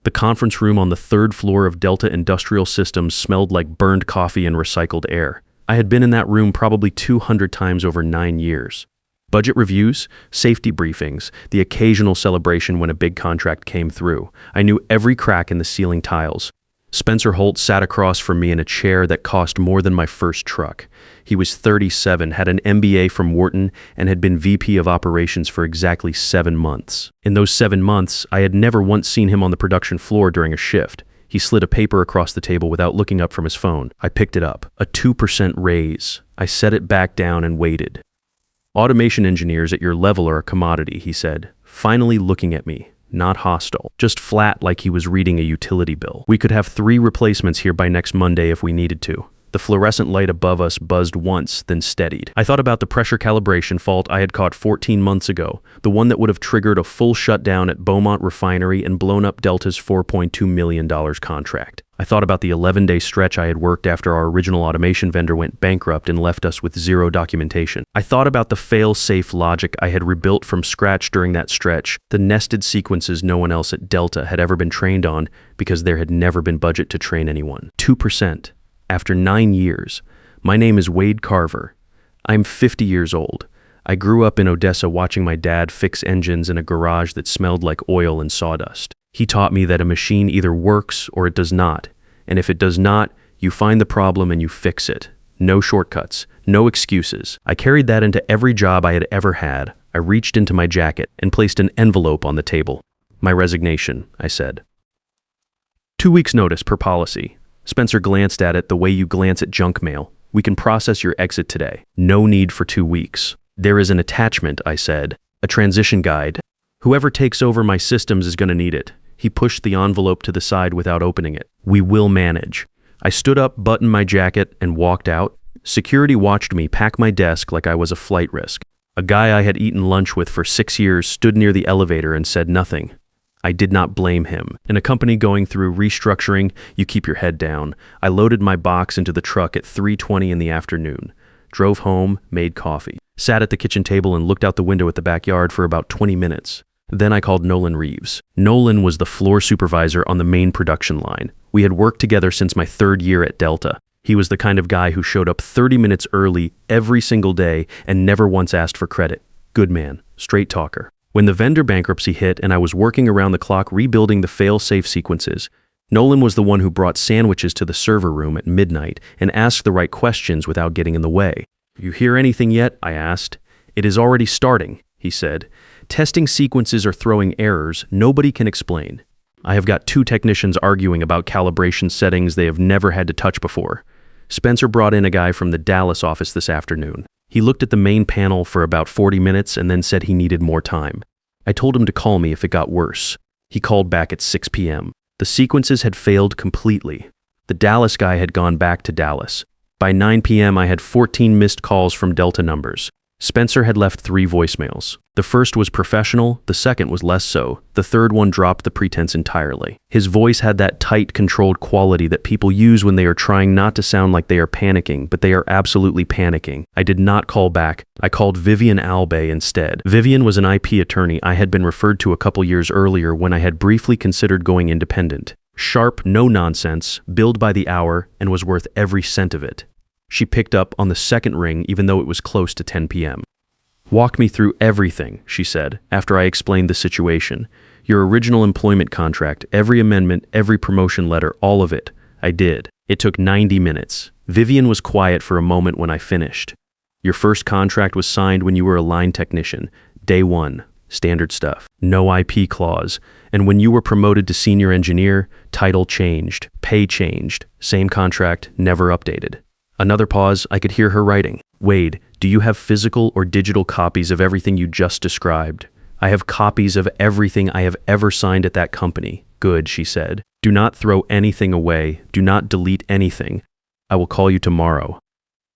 The conference room on the third floor of Delta Industrial Systems smelled like burned coffee and recycled air. I had been in that room probably 200 times over 9 years. Budget reviews, safety briefings, the occasional celebration when a big contract came through. I knew every crack in the ceiling tiles. Spencer Holt sat across from me in a chair that cost more than my first truck. He was 37, had an MBA from Wharton, and had been VP of operations for exactly 7 months. In those 7 months, I had never once seen him on the production floor during a shift. He slid a paper across the table without looking up from his phone. I picked it up. A 2% raise. I set it back down and waited. Automation engineers at your level are a commodity, he said, finally looking at me. Not hostile, just flat like he was reading a utility bill. We could have 3 replacements here by next Monday if we needed to. The fluorescent light above us buzzed once, then steadied. I thought about the pressure calibration fault I had caught 14 months ago, the one that would have triggered a full shutdown at Beaumont Refinery and blown up Delta's $4.2 million contract. I thought about the 11-day stretch I had worked after our original automation vendor went bankrupt and left us with 0 documentation. I thought about the fail-safe logic I had rebuilt from scratch during that stretch, the nested sequences no one else at Delta had ever been trained on because there had never been budget to train anyone. 2%. After 9 years. My name is Wade Carver. I'm 50 years old. I grew up in Odessa watching my dad fix engines in a garage that smelled like oil and sawdust. He taught me that a machine either works or it does not, and if it does not, you find the problem and you fix it. No shortcuts, no excuses. I carried that into every job I had ever had. I reached into my jacket and placed an envelope on the table. My resignation, I said. 2 weeks notice per policy. Spencer glanced at it the way you glance at junk mail. We can process your exit today. No need for 2 weeks. There is an attachment, I said. A transition guide. Whoever takes over my systems is going to need it. He pushed the envelope to the side without opening it. We will manage. I stood up, buttoned my jacket, and walked out. Security watched me pack my desk like I was a flight risk. A guy I had eaten lunch with for 6 years stood near the elevator and said nothing. I did not blame him. In a company going through restructuring, you keep your head down. I loaded my box into the truck at 3:20 in the afternoon. Drove home, made coffee. Sat at the kitchen table and looked out the window at the backyard for about 20 minutes. Then I called Nolan Reeves. Nolan was the floor supervisor on the main production line. We had worked together since my 3rd year at Delta. He was the kind of guy who showed up 30 minutes early every single day and never once asked for credit. Good man, straight talker. When the vendor bankruptcy hit and I was working around the clock rebuilding the fail-safe sequences, Nolan was the one who brought sandwiches to the server room at midnight and asked the right questions without getting in the way. You hear anything yet? I asked. It is already starting, he said. Testing sequences or throwing errors nobody can explain. I have got 2 technicians arguing about calibration settings they have never had to touch before. Spencer brought in a guy from the Dallas office this afternoon. He looked at the main panel for about 40 minutes and then said he needed more time. I told him to call me if it got worse. He called back at 6 p.m. The sequences had failed completely. The Dallas guy had gone back to Dallas. By 9 p.m. I had 14 missed calls from Delta numbers. Spencer had left 3 voicemails. The first was professional, the second was less so. The third one dropped the pretense entirely. His voice had that tight, controlled quality that people use when they are trying not to sound like they are panicking, but they are absolutely panicking. I did not call back. I called Vivian Albay instead. Vivian was an IP attorney I had been referred to a couple years earlier when I had briefly considered going independent. Sharp, no nonsense, billed by the hour, and was worth every cent of it. She picked up on the second ring even though it was close to 10 p.m. Walk me through everything, she said, after I explained the situation. Your original employment contract, every amendment, every promotion letter, all of it. I did. It took 90 minutes. Vivian was quiet for a moment when I finished. Your first contract was signed when you were a line technician. Day 1. Standard stuff. No IP clause. And when you were promoted to senior engineer, title changed, pay changed, same contract, never updated. Another pause, I could hear her writing. Wade, do you have physical or digital copies of everything you just described? I have copies of everything I have ever signed at that company. Good, she said. Do not throw anything away. Do not delete anything. I will call you tomorrow.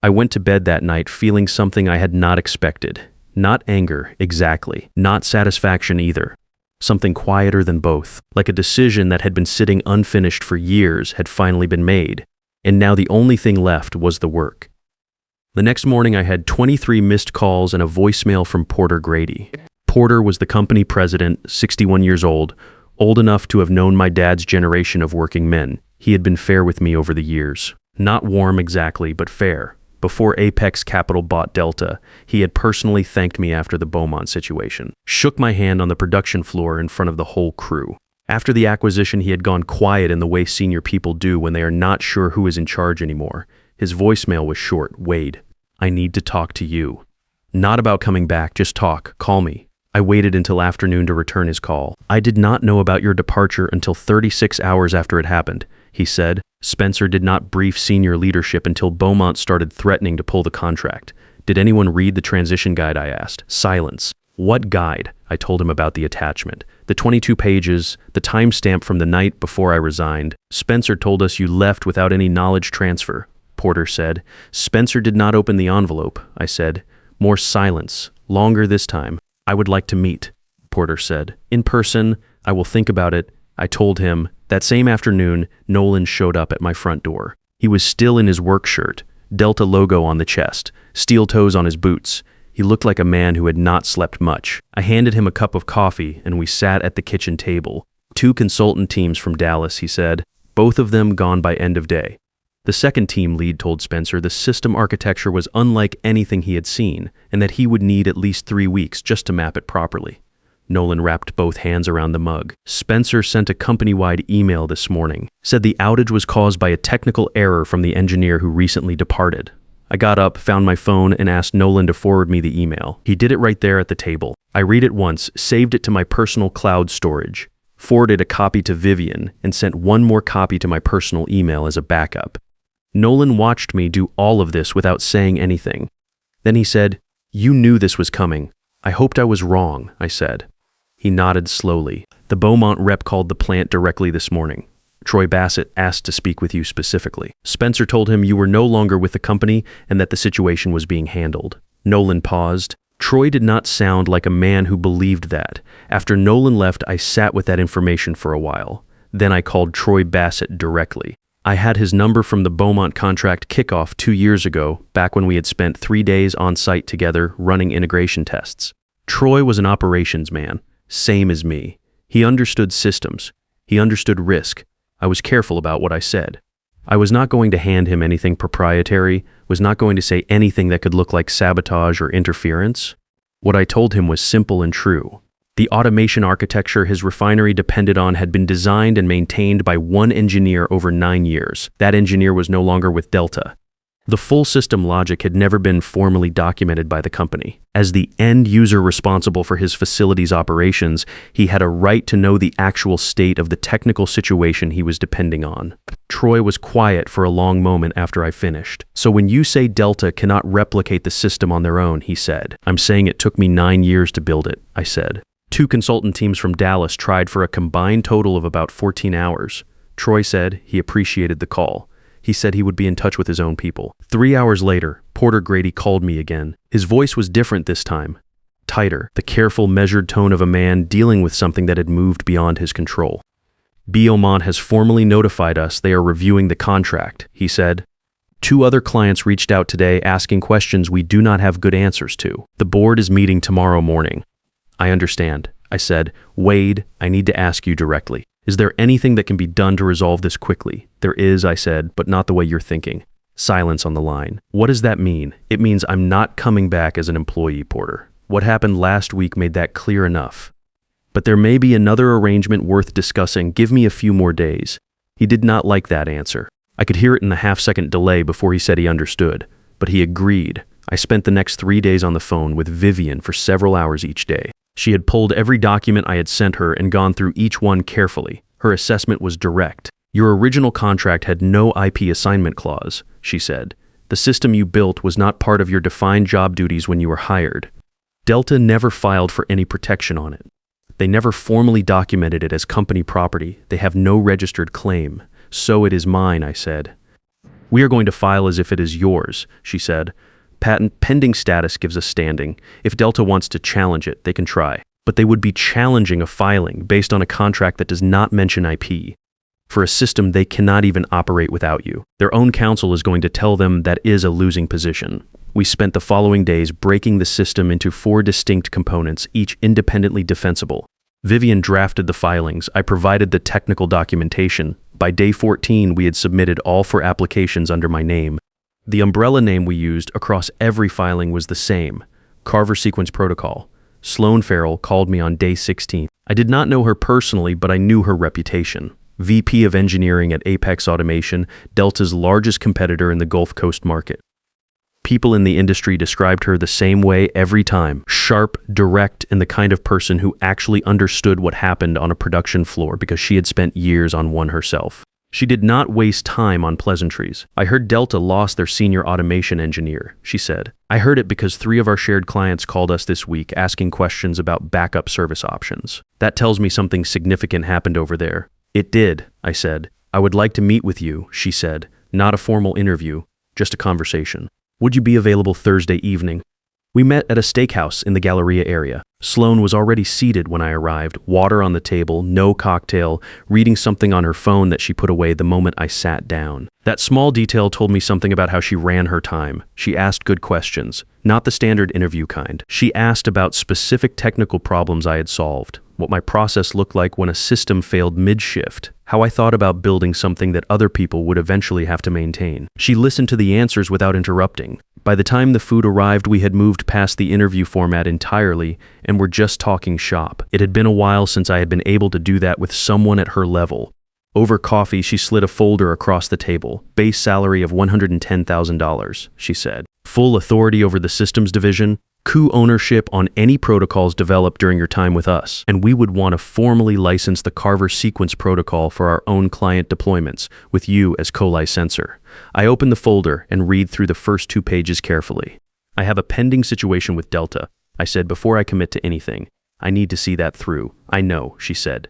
I went to bed that night feeling something I had not expected. Not anger, exactly. Not satisfaction either. Something quieter than both. Like a decision that had been sitting unfinished for years had finally been made. And now the only thing left was the work. The next morning I had 23 missed calls and a voicemail from Porter Grady. Porter was the company president, 61 years old, Old enough to have known my dad's generation of working men, he had been fair with me over the years. Not warm exactly, but fair. Before Apex Capital bought Delta, he had personally thanked me after the Beaumont situation. Shook my hand on the production floor in front of the whole crew. After the acquisition, he had gone quiet in the way senior people do when they are not sure who is in charge anymore. His voicemail was short. Wade, I need to talk to you. Not about coming back, just talk. Call me. I waited until afternoon to return his call. I did not know about your departure until 36 hours after it happened, he said. Spencer did not brief senior leadership until Beaumont started threatening to pull the contract. Did anyone read the transition guide, I asked. Silence. What guide? I told him about the attachment. The 22 pages, the timestamp from the night before I resigned. Spencer told us you left without any knowledge transfer, Porter said. Spencer did not open the envelope, I said. More silence. Longer this time. I would like to meet, Porter said. In person, I will think about it, I told him. That same afternoon, Nolan showed up at my front door. He was still in his work shirt, Delta logo on the chest, steel toes on his boots. He looked like a man who had not slept much. I handed him a cup of coffee, and we sat at the kitchen table. 2 consultant teams from Dallas, he said, both of them gone by end of day. The second team lead told Spencer the system architecture was unlike anything he had seen, and that he would need at least 3 weeks just to map it properly. Nolan wrapped both hands around the mug. Spencer sent a company-wide email this morning, said the outage was caused by a technical error from the engineer who recently departed. I got up, found my phone, and asked Nolan to forward me the email. He did it right there at the table. I read it once, saved it to my personal cloud storage, forwarded a copy to Vivian, and sent one more copy to my personal email as a backup. Nolan watched me do all of this without saying anything. Then he said, "You knew this was coming. I hoped I was wrong," I said. He nodded slowly. The Beaumont rep called the plant directly this morning. Troy Bassett asked to speak with you specifically. Spencer told him you were no longer with the company and that the situation was being handled. Nolan paused. Troy did not sound like a man who believed that. After Nolan left, I sat with that information for a while. Then I called Troy Bassett directly. I had his number from the Beaumont contract kickoff 2 years ago, back when we had spent 3 days on site together running integration tests. Troy was an operations man, same as me. He understood systems. He understood risk. I was careful about what I said. I was not going to hand him anything proprietary, was not going to say anything that could look like sabotage or interference. What I told him was simple and true. The automation architecture his refinery depended on had been designed and maintained by one engineer over 9 years. That engineer was no longer with Delta. The full system logic had never been formally documented by the company. As the end user responsible for his facility's operations, he had a right to know the actual state of the technical situation he was depending on. Troy was quiet for a long moment after I finished. So when you say Delta cannot replicate the system on their own, he said. I'm saying it took me 9 years to build it, I said. 2 consultant teams from Dallas tried for a combined total of about 14 hours. Troy said he appreciated the call. He said he would be in touch with his own people. 3 hours later, Porter Grady called me again. His voice was different this time. Tighter, the careful, measured tone of a man dealing with something that had moved beyond his control. Beaumont has formally notified us they are reviewing the contract, he said. 2 other clients reached out today asking questions we do not have good answers to. The board is meeting tomorrow morning. I understand, I said. Wade, I need to ask you directly. Is there anything that can be done to resolve this quickly? There is, I said, but not the way you're thinking. Silence on the line. What does that mean? It means I'm not coming back as an employee, Porter. What happened last week made that clear enough. But there may be another arrangement worth discussing. Give me a few more days. He did not like that answer. I could hear it in the half-second delay before he said he understood. But he agreed. I spent the next 3 days on the phone with Vivian for several hours each day. She had pulled every document I had sent her and gone through each one carefully. Her assessment was direct. Your original contract had no IP assignment clause, she said. The system you built was not part of your defined job duties when you were hired. Delta never filed for any protection on it. They never formally documented it as company property. They have no registered claim. So it is mine, I said. We are going to file as if it is yours, she said. Patent pending status gives us standing. If Delta wants to challenge it, they can try. But they would be challenging a filing based on a contract that does not mention IP. For a system they cannot even operate without you. Their own counsel is going to tell them that is a losing position. We spent the following days breaking the system into 4 distinct components, each independently defensible. Vivian drafted the filings. I provided the technical documentation. By day 14, we had submitted all 4 applications under my name. The umbrella name we used across every filing was the same: Carver Sequence Protocol. Sloan Farrell called me on day 16. I did not know her personally, but I knew her reputation. VP of Engineering at Apex Automation, Delta's largest competitor in the Gulf Coast market. People in the industry described her the same way every time: sharp, direct, and the kind of person who actually understood what happened on a production floor because she had spent years on one herself. She did not waste time on pleasantries. I heard Delta lost their senior automation engineer, she said. I heard it because 3 of our shared clients called us this week asking questions about backup service options. That tells me something significant happened over there. It did, I said. I would like to meet with you, she said. Not a formal interview, just a conversation. Would you be available Thursday evening? We met at a steakhouse in the Galleria area. Sloan was already seated when I arrived, water on the table, no cocktail, reading something on her phone that she put away the moment I sat down. That small detail told me something about how she ran her time. She asked good questions, not the standard interview kind. She asked about specific technical problems I had solved, what my process looked like when a system failed mid-shift, how I thought about building something that other people would eventually have to maintain. She listened to the answers without interrupting. By the time the food arrived, we had moved past the interview format entirely and were just talking shop. It had been a while since I had been able to do that with someone at her level. Over coffee, she slid a folder across the table. Base salary of $110,000, she said. Full authority over the systems division, co-ownership on any protocols developed during your time with us, and we would want to formally license the Carver Sequence Protocol for our own client deployments, with you as co-licensor. I opened the folder and read through the first 2 pages carefully. I have a pending situation with Delta, I said before I commit to anything. I need to see that through. I know, she said.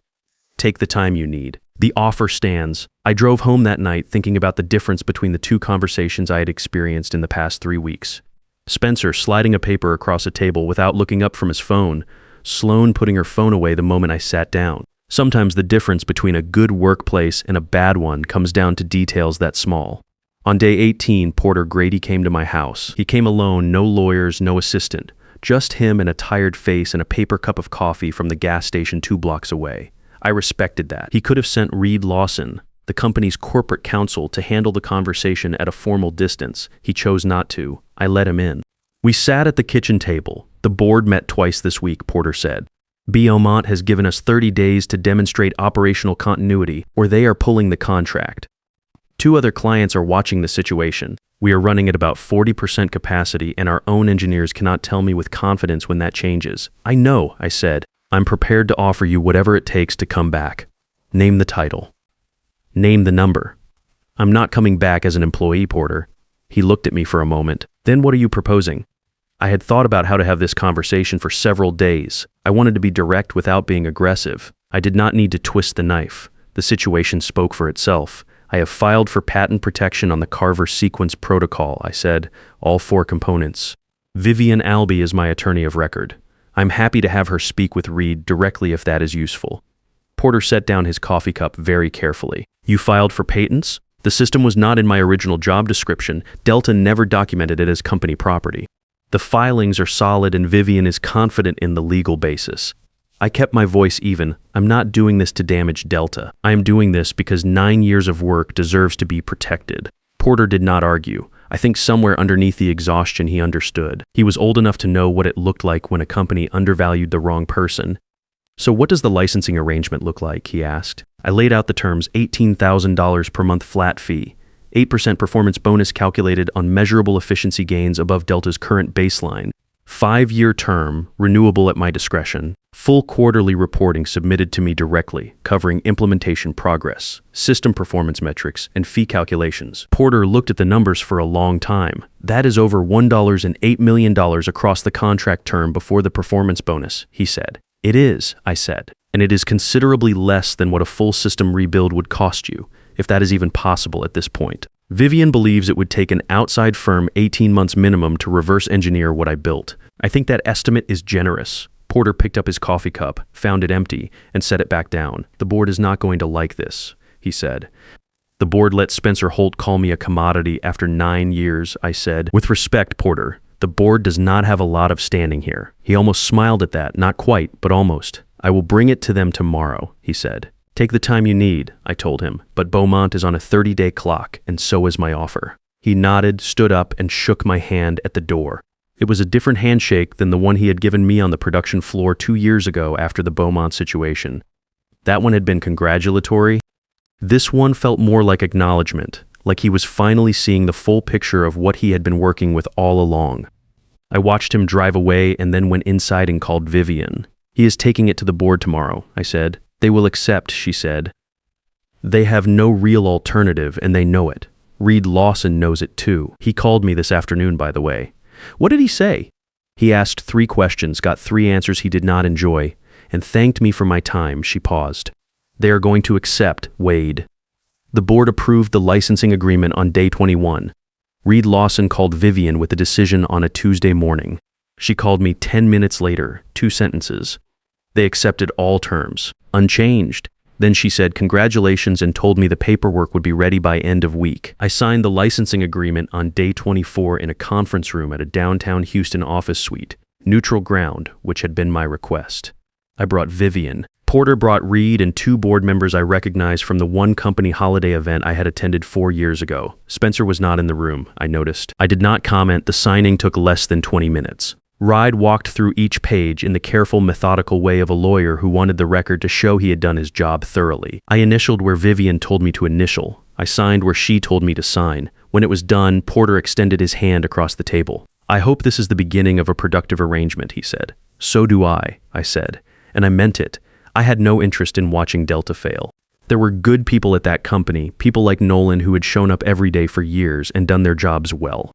Take the time you need. The offer stands. I drove home that night thinking about the difference between the 2 conversations I had experienced in the past 3 weeks. Spencer sliding a paper across a table without looking up from his phone. Sloan putting her phone away the moment I sat down. Sometimes the difference between a good workplace and a bad one comes down to details that small. On day 18, Porter Grady came to my house. He came alone, no lawyers, no assistant. Just him and a tired face and a paper cup of coffee from the gas station 2 blocks away. I respected that. He could have sent Reed Lawson, the company's corporate counsel, to handle the conversation at a formal distance. He chose not to. I let him in. We sat at the kitchen table. The board met twice this week, Porter said. Beaumont has given us 30 days to demonstrate operational continuity, or they are pulling the contract. 2 other clients are watching the situation. We are running at about 40% capacity, and our own engineers cannot tell me with confidence when that changes. I know, I said. I'm prepared to offer you whatever it takes to come back. Name the title. Name the number. I'm not coming back as an employee, Porter. He looked at me for a moment. Then what are you proposing? I had thought about how to have this conversation for several days. I wanted to be direct without being aggressive. I did not need to twist the knife. The situation spoke for itself. I have filed for patent protection on the Carver Sequence Protocol, I said, all 4 components. Vivian Albee is my attorney of record. I'm happy to have her speak with Reed directly if that is useful. Porter set down his coffee cup very carefully. You filed for patents? The system was not in my original job description. Delta never documented it as company property. The filings are solid and Vivian is confident in the legal basis. I kept my voice even. I'm not doing this to damage Delta. I am doing this because 9 years of work deserves to be protected. Porter did not argue. I think somewhere underneath the exhaustion he understood. He was old enough to know what it looked like when a company undervalued the wrong person. So what does the licensing arrangement look like, he asked. I laid out the terms: $18,000 per month flat fee, 8% performance bonus calculated on measurable efficiency gains above Delta's current baseline, 5-year term, renewable at my discretion, full quarterly reporting submitted to me directly, covering implementation progress, system performance metrics, and fee calculations. Porter looked at the numbers for a long time. That is over $1.08 million across the contract term before the performance bonus, he said. It is, I said, and it is considerably less than what a full system rebuild would cost you, if that is even possible at this point. Vivian believes it would take an outside firm 18 months minimum to reverse engineer what I built. I think that estimate is generous. Porter picked up his coffee cup, found it empty, and set it back down. The board is not going to like this, he said. The board let Spencer Holt call me a commodity after 9 years, I said. With respect, Porter, the board does not have a lot of standing here. He almost smiled at that, not quite, but almost. I will bring it to them tomorrow, he said. Take the time you need, I told him, but Beaumont is on a 30-day clock, and so is my offer. He nodded, stood up, and shook my hand at the door. It was a different handshake than the one he had given me on the production floor 2 years ago after the Beaumont situation. That one had been congratulatory. This one felt more like acknowledgement, like he was finally seeing the full picture of what he had been working with all along. I watched him drive away and then went inside and called Vivian. He is taking it to the board tomorrow, I said. They will accept, she said. They have no real alternative and they know it. Reed Lawson knows it too. He called me this afternoon, by the way. What did he say? He asked 3 questions, got 3 answers he did not enjoy, and thanked me for my time. She paused. They are going to accept, Wade. The board approved the licensing agreement on day 21. Reed Lawson called Vivian with a decision on a Tuesday morning. She called me 10 minutes later, 2 sentences. They accepted all terms, unchanged. Then she said congratulations and told me the paperwork would be ready by end of week. I signed the licensing agreement on day 24 in a conference room at a downtown Houston office suite, neutral ground, which had been my request. I brought Vivian. Porter brought Reed and 2 board members I recognized from the one company holiday event I had attended 4 years ago. Spencer was not in the room, I noticed. I did not comment. The signing took less than 20 minutes. Reed walked through each page in the careful, methodical way of a lawyer who wanted the record to show he had done his job thoroughly. I initialed where Vivian told me to initial. I signed where she told me to sign. When it was done, Porter extended his hand across the table. I hope this is the beginning of a productive arrangement, he said. So do I said. And I meant it. I had no interest in watching Delta fail. There were good people at that company, people like Nolan who had shown up every day for years and done their jobs well.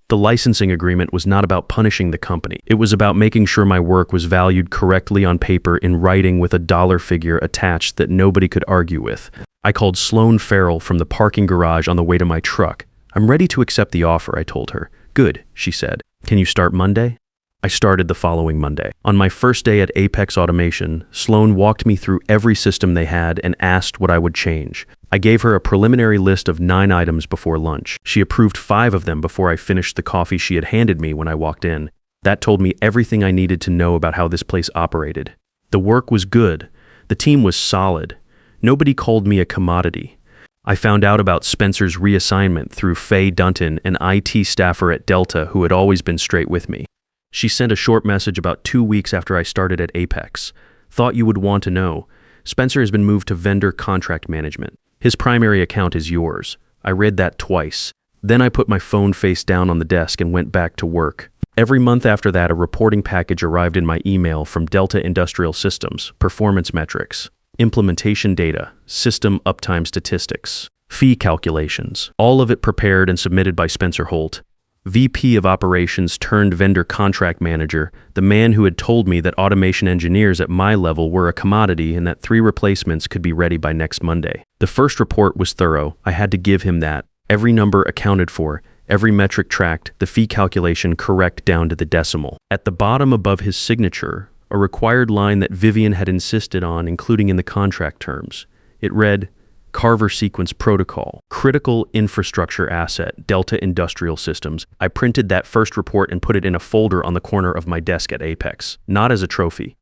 The licensing agreement was not about punishing the company. It was about making sure my work was valued correctly on paper in writing with a dollar figure attached that nobody could argue with. I called Sloane Farrell from the parking garage on the way to my truck. I'm ready to accept the offer, I told her. Good, she said. Can you start Monday? I started the following Monday. On my first day at Apex Automation, Sloane walked me through every system they had and asked what I would change. I gave her a preliminary list of 9 items before lunch. She approved 5 of them before I finished the coffee she had handed me when I walked in. That told me everything I needed to know about how this place operated. The work was good. The team was solid. Nobody called me a commodity. I found out about Spencer's reassignment through Faye Dunton, an IT staffer at Delta who had always been straight with me. She sent a short message about 2 weeks after I started at Apex. Thought you would want to know. Spencer has been moved to vendor contract management. His primary account is yours. I read that twice. Then I put my phone face down on the desk and went back to work. Every month after that, a reporting package arrived in my email from Delta Industrial Systems, performance metrics, implementation data, system uptime statistics, fee calculations, all of it prepared and submitted by Spencer Holt, VP of Operations turned vendor contract manager, the man who had told me that automation engineers at my level were a commodity and that 3 replacements could be ready by next Monday. The first report was thorough. I had to give him that. Every number accounted for, every metric tracked, the fee calculation correct down to the decimal. At the bottom above his signature, a required line that Vivian had insisted on including in the contract terms. It read, Carver Sequence Protocol, Critical Infrastructure Asset, Delta Industrial Systems. I printed that first report and put it in a folder on the corner of my desk at Apex, not as a trophy.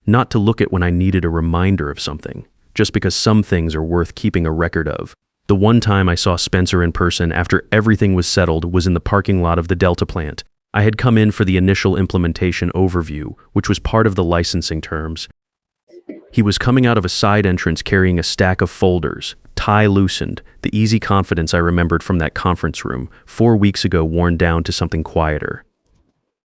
Not to look at when I needed a reminder of something, just because some things are worth keeping a record of. The one time I saw Spencer in person after everything was settled was in the parking lot of the Delta plant. I had come in for the initial implementation overview, which was part of the licensing terms. He was coming out of a side entrance carrying a stack of folders, tie loosened, the easy confidence I remembered from that conference room, 4 weeks ago worn down to something quieter.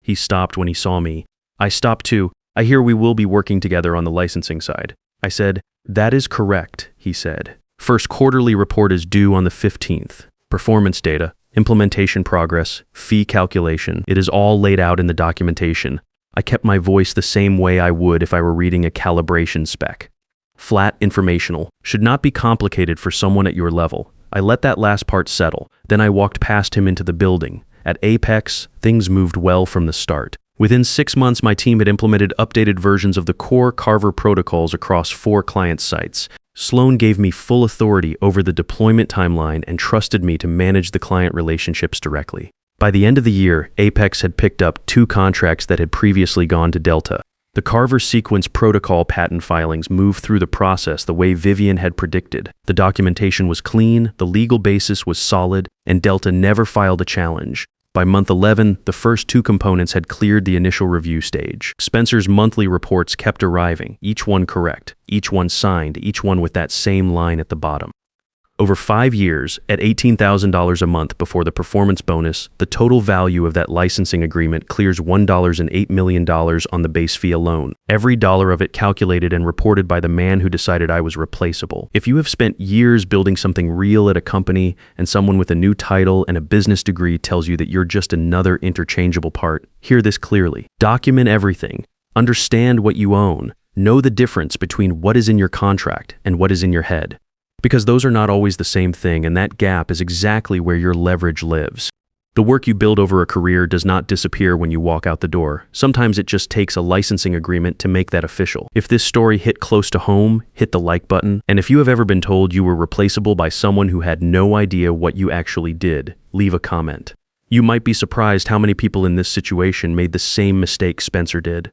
He stopped when he saw me. I stopped too. I hear we will be working together on the licensing side. I said, that is correct, he said. First quarterly report is due on the 15th. Performance data, implementation progress, fee calculation, it is all laid out in the documentation. I kept my voice the same way I would if I were reading a calibration spec. Flat, informational, should not be complicated for someone at your level. I let that last part settle. Then I walked past him into the building. At Apex, things moved well from the start. Within 6 months, my team had implemented updated versions of the core Carver protocols across 4 client sites. Sloane gave me full authority over the deployment timeline and trusted me to manage the client relationships directly. By the end of the year, Apex had picked up 2 contracts that had previously gone to Delta. The Carver sequence protocol patent filings moved through the process the way Vivian had predicted. The documentation was clean, the legal basis was solid, and Delta never filed a challenge. By month 11, the first two components had cleared the initial review stage. Spencer's monthly reports kept arriving, each one correct, each one signed, each one with that same line at the bottom. Over 5 years, at $18,000 a month before the performance bonus, the total value of that licensing agreement clears $1.08 million on the base fee alone. Every dollar of it calculated and reported by the man who decided I was replaceable. If you have spent years building something real at a company and someone with a new title and a business degree tells you that you're just another interchangeable part, hear this clearly. Document everything. Understand what you own. Know the difference between what is in your contract and what is in your head. Because those are not always the same thing, and that gap is exactly where your leverage lives. The work you build over a career does not disappear when you walk out the door. Sometimes it just takes a licensing agreement to make that official. If this story hit close to home, hit the like button. And if you have ever been told you were replaceable by someone who had no idea what you actually did, leave a comment. You might be surprised how many people in this situation made the same mistake Spencer did.